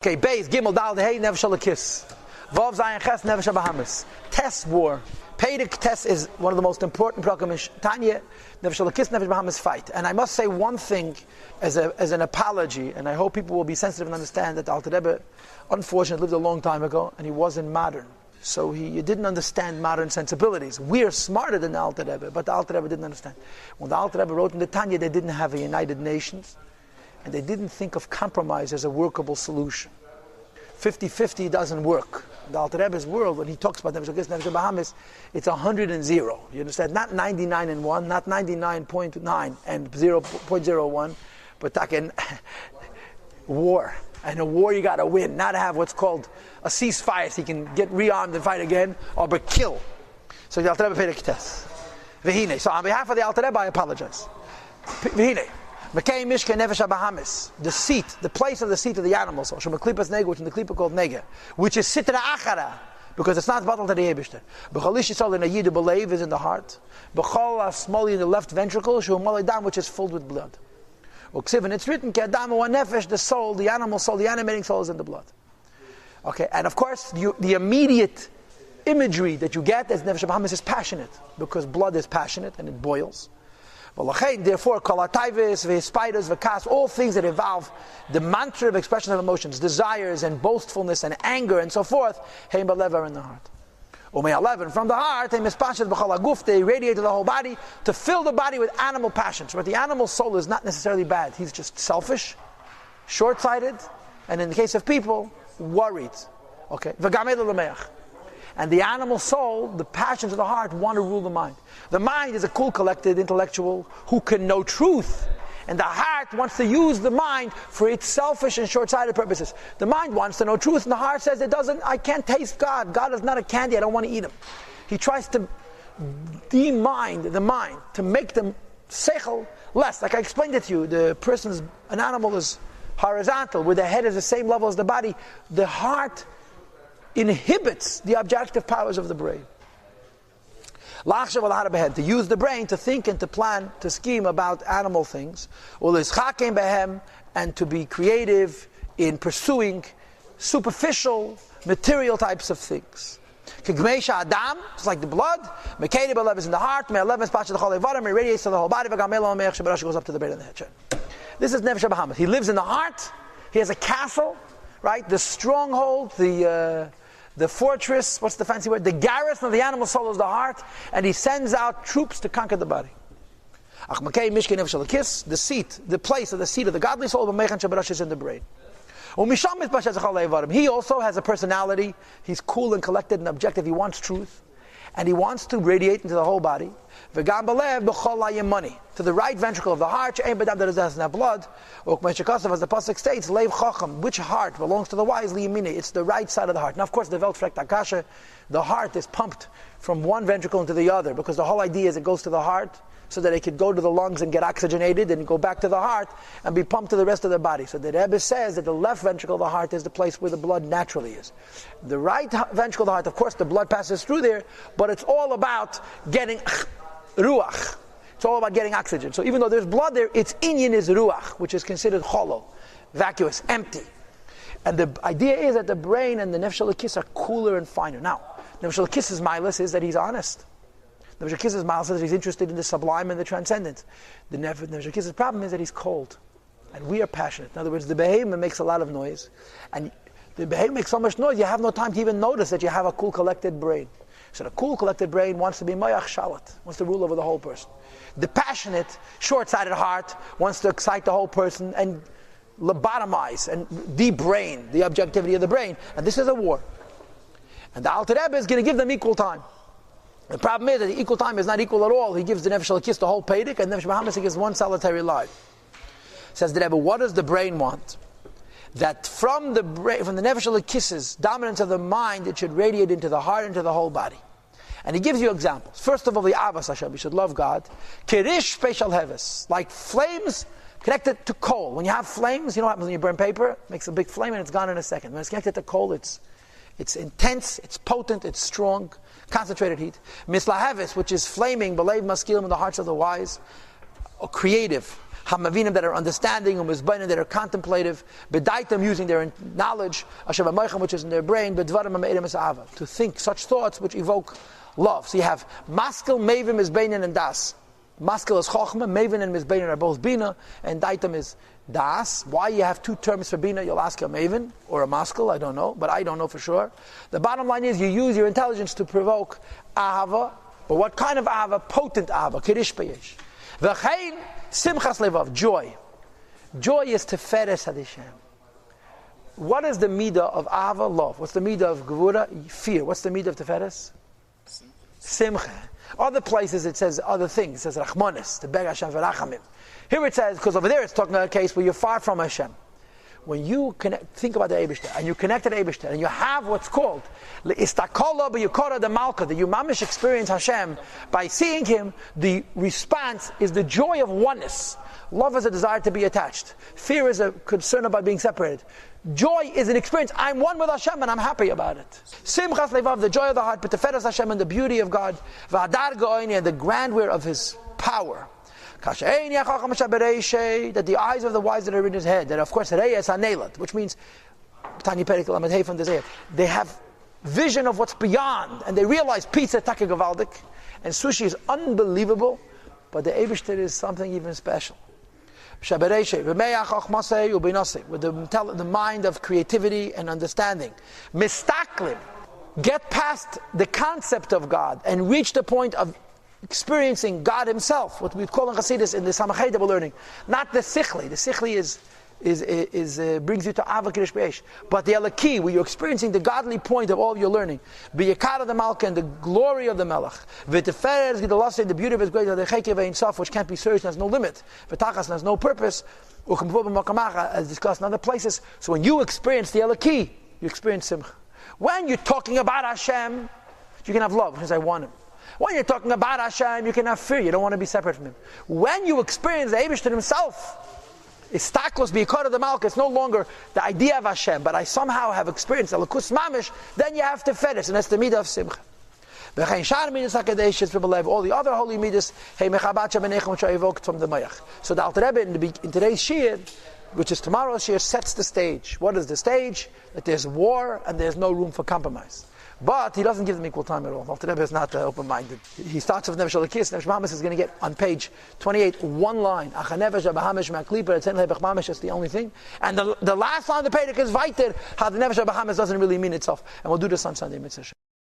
Okay, Beis, Gimel, Dal, Hey, Nefesh Alakis. Vav, Zayin, Ches, Nefesh Abahamis. Test war. Pedic test is one of the most important programs. Tanya, Nefesh Alakis, Nefesh Abahamis fight. And I must say one thing as an apology, and I hope people will be sensitive and understand that the Alter Rebbe, unfortunately, lived a long time ago, and he wasn't modern. So he didn't understand modern sensibilities. We're smarter than the Alter Rebbe, but the Alter Rebbe didn't understand. When the Alter Rebbe wrote in the Tanya, they didn't have a United Nations, and they didn't think of compromise as a workable solution. 50-50 doesn't work. The Alter Rebbe's world, when he talks about Nefesh Bahamis, it's 100 and 0. You understand? Not 99 and 1, not 99.9 and 0.01, but talking war. And a war you got to win, not have what's called a ceasefire so you can get rearmed and fight again, or but kill. So the Alter Rebbe paid a kites. V'hine. So on behalf of the Alter Rebbe, I apologize. V'hine. Mekei Mishke Nefesh Bahamis, the seat, the place of the seat of the animal soul. Shema Klipas Nege, which in the Klipa called Nege, which is Sitra Achara, because it's not battle to the Yebishter. B'chalish Yisrael in a Yidu Belev is in the heart. B'chol Asmoli in the left ventricle, Shu Malidam, which is filled with blood. Uksiv, and it's written, Ke Adam wa Nefesh, the soul, the animal soul, the animating soul is in the blood. Okay, and of course, the immediate imagery that you get as Nefesh Bahamis is passionate, because blood is passionate and it boils. Therefore, Teves, Spiders, Vakas, all things that involve the mantra of expression of emotions, desires and boastfulness and anger and so forth, are in the heart. From the heart, they radiate to the whole body to fill the body with animal passions. But the animal soul is not necessarily bad. He's just selfish, short-sighted, and in the case of people, worried. Okay. And the animal soul, the passions of the heart, want to rule the mind. The mind is a cool, collected intellectual who can know truth. And the heart wants to use the mind for its selfish and short-sighted purposes. The mind wants to know truth, and the heart says, I can't taste God. God is not a candy, I don't want to eat him. He tries to de-mind the mind, to make them seichel less. Like I explained it to you, an animal is horizontal, where the head is the same level as the body. The heart inhibits the objective powers of the brain. To use the brain to think and to plan, to scheme about animal things, and to be creative in pursuing superficial, material types of things. It's like the blood. Is in the heart. It radiates to the whole body. Goes up to the brain and the head. This is Nefesh Bahamis. He lives in the heart. He has a castle, right? The stronghold, the fortress, what's the fancy word? The garrison of the animal soul is the heart, and he sends out troops to conquer the body. The seat, the place of the seat of the godly soul is in the brain. He also has a personality. He's cool and collected and objective. He wants truth, and he wants to radiate into the whole body. To the right ventricle of the heart, that doesn't have blood. As the pasuk states, which heart belongs to the wise? It's the right side of the heart. Now, of course, the heart is pumped from one ventricle into the other, because the whole idea is it goes to the heart so that it could go to the lungs and get oxygenated and go back to the heart and be pumped to the rest of the body. So the Rebbe says that the left ventricle of the heart is the place where the blood naturally is. The right ventricle of the heart, of course, the blood passes through there, but it's all about getting ruach. It's all about getting oxygen. So even though there's blood there, its inyan is ruach, which is considered hollow, vacuous, empty. And the idea is that the brain and the nefesh elokis are cooler and finer. Now, nefesh elokis' milas is that he's honest. Nefesh elokis' milas is that he's interested in the sublime and the transcendent. The nefesh elokis' problem is that he's cold. And we are passionate. In other words, the behemoth makes a lot of noise. And the behemoth makes so much noise, you have no time to even notice that you have a cool, collected brain. So the cool, collected brain wants to be mayach shalat, wants to rule over the whole person. The passionate, short-sighted heart wants to excite the whole person and lobotomize and de-brain the objectivity of the brain. And this is a war. And the Alter Rebbe is going to give them equal time. The problem is that the equal time is not equal at all. He gives the Nefesh Elokis the whole Pedic, and Nefesh Bahamis he gives one solitary line. Says the Rebbe, what does the brain want? That from the Nefesh Elokis' dominance of the mind, it should radiate into the heart, into the whole body. And he gives you examples. First of all, the Avas Hashem, you should love God. Kirish Peshal Heves, like flames connected to coal. When you have flames, you know what happens when you burn paper? It makes a big flame and it's gone in a second. When it's connected to coal, it's intense, it's potent, it's strong, concentrated heat. Misla Heves, which is flaming, belev maskilim in the hearts of the wise, or creative. Hamavinim that are understanding, umizbainim that are contemplative, bedaitim using their knowledge, ashav amoichem which is in their brain, bedvarim ameidim es ahava, to think such thoughts which evoke love. So you have maskil, mavim, mizbeinin, and das. Maskil is chokhmah, mavin and mizbeinin are both bina, and daitim is das. Why you have two terms for bina? You'll ask a maven or a maskil, I don't know, but I don't know for sure. The bottom line is you use your intelligence to provoke ahava, but what kind of ahava? Potent ahava, kirish payesh. V'chein simchas levav, joy. Joy is teferes ad Hashem. What is the midah of ahava? Love. What's the midah of gevura? Fear. What's the midah of teferes? Simcha. Other places it says other things. It says rachmanis, to beg Hashem for rachamim. Here it says, because over there it's talking about a case where you're far from Hashem. When you think about the Eibishter, and you connect to the Eibishter, and you have what's called istakola b'yukora de malka, that you mamish experience Hashem by seeing Him, the response is the joy of oneness. Love is a desire to be attached. Fear is a concern about being separated. Joy is an experience. I'm one with Hashem and I'm happy about it. Simchas levav, the joy of the heart, but teferes Hashem and the beauty of God, v'adar go'oni, and the grandeur of His power. That the eyes of the wise that are in his head, that of course reyes hanelat, which means Tanya Perikel Amad from the they have vision of what's beyond, and they realize pizza taka gavaldik, and sushi is unbelievable, but the Eibishter is something even special. With the mind of creativity and understanding. Mistaklim, get past the concept of God and reach the point of experiencing God Himself, what we call in Chassidus in the Samachay that we're learning. Not the Sichli. The Sichli brings you to Ava Kirish Be'esh. But the Elaki, where you're experiencing the godly point of all of your learning. B'yakar of the Malka, and the glory of the Melech. V'teferes G'dalasei, the beauty of His grace, the Cheke Ve'insof, which can't be searched, has no limit. V'tachas, has no purpose. As discussed in other places. So when you experience the Elaki, you experience Simcha. When you're talking about Hashem, you can have love, because I want Him. When you're talking about Hashem, you can have fear. You don't want to be separate from Him. When you experience the Eibishter Himself, it's taklos b'yikar of the malka. It's no longer the idea of Hashem, but I somehow have experienced alakus mamish. Then you have to fedes, and that's the midah of simcha. All the other holy midas, which are evoked from the Mayach. So the Alter Rebbe in today's shir, which is tomorrow's shir, sets the stage. What is the stage? That there's war and there's no room for compromise. But he doesn't give them equal time at all. Alter Rebbe is not open-minded. He starts with Nefesh Alakis. Nefesh Bahamis is going to get on page 28 one line. That's the only thing. And the last line of the Perek is Vaiter, how the Nefesh Bahamis doesn't really mean itself. And we'll do this on Sunday, Mitzvah.